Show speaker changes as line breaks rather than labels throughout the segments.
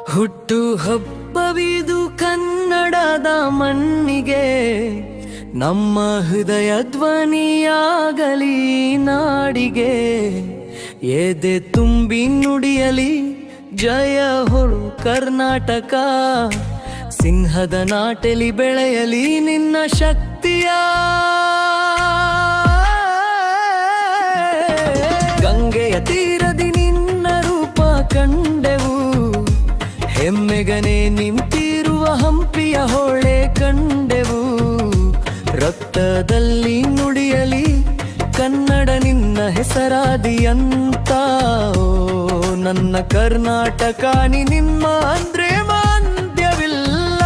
ಹುಟ್ಟು ಹಬ್ಬವಿದು ಕನ್ನಡದ ಮಣ್ಣಿಗೆ, ನಮ್ಮ ಹೃದಯ ಧ್ವನಿಯಾಗಲಿ ನಾಡಿಗೆ. ಎದೆ ತುಂಬಿ ನುಡಿಯಲಿ ಜಯ ಹೊರು ಕರ್ನಾಟಕ, ಸಿಂಹದ ನಾಟಲಿ ಬೆಳೆಯಲಿ ನಿನ್ನ ಶಕ್ತಿಯ. ಗಂಗೆಯ ತೀರದಿ ನಿನ್ನ ರೂಪ ಕಂಡೆವು, ಹೆಮ್ಮೆಗನೆ ನಿಂತಿರುವ ಹಂಪಿಯ ಹೊಳೆ ಕಂಡೆವು. ರಕ್ತದಲ್ಲಿ ನುಡಿಯಲಿ ಕನ್ನಡ ನಿನ್ನ ಹೆಸರಾದಿಯಂತ. ಓ ನನ್ನ ಕರ್ನಾಟಕ ನೀ ನಿಮ್ಮ ಅಂದ್ರೆ ಮಾಂದ್ಯವಿಲ್ಲ.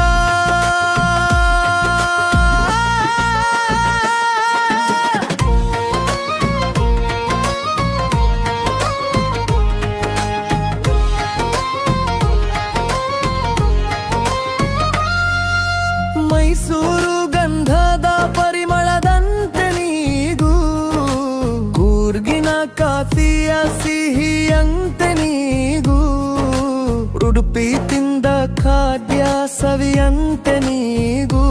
ಮೈಸೂರು ಗಂಧದ ಪರಿಮಳದಂತೆ ನೀಗೂ, ಕೂರ್ಗಿನ ಕಾಫಿಯ ಸಿಹಿಯಂತೆ ನೀಗೂ, ಉಡುಪಿ ತಿಂದ ಖಾದ್ಯ ಸವಿಯಂತೆ ನೀಗೂ.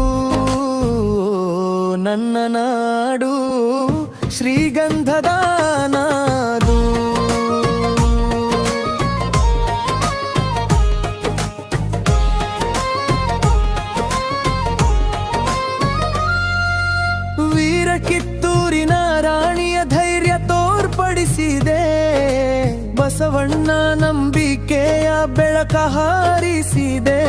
ನನ್ನ ನಾಡು ಶ್ರೀಗಂಧದ ನಾಡು. ವೀರ ಕಿತ್ತೂರಿನ ರಾಣಿಯ ಧೈರ್ಯ ತೋರ್ಪಡಿಸಿದೆ, ಬಸವಣ್ಣ ನಂಬಿಕೆಯ ಬೆಳಕ ಹಾರಿಸಿದೆ.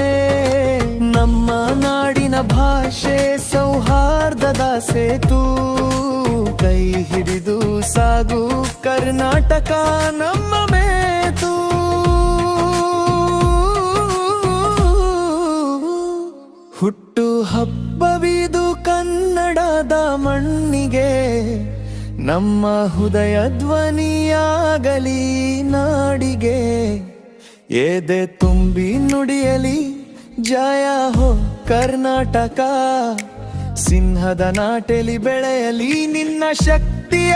ನಮ್ಮ ನಾಡಿನ ಭಾಷೆ ಸೌಹಾರ್ದದ ಸೇತು, ಕೈ ಹಿಡಿದು ಸಾಗು ಕರ್ನಾಟಕ ನಮ್ಮ ಮೇತು. ಹುಟ್ಟು ಹಬ್ಬವಿದು ಕನ್ನಡದ ಮಣ್ಣಿಗೆ, ನಮ್ಮ ಹೃದಯ ಧ್ವನಿಯಾಗಲಿ ನಾಡಿಗೆ. ಎದೆ ತುಂಬಿ ನುಡಿಯಲಿ ಜಯ ಹೋ ಕರ್ನಾಟಕ, ಸಿಂಹದ ನಾಟಲಿ ಬೆಳೆಯಲಿ ನಿನ್ನ ಶಕ್ತಿಯ.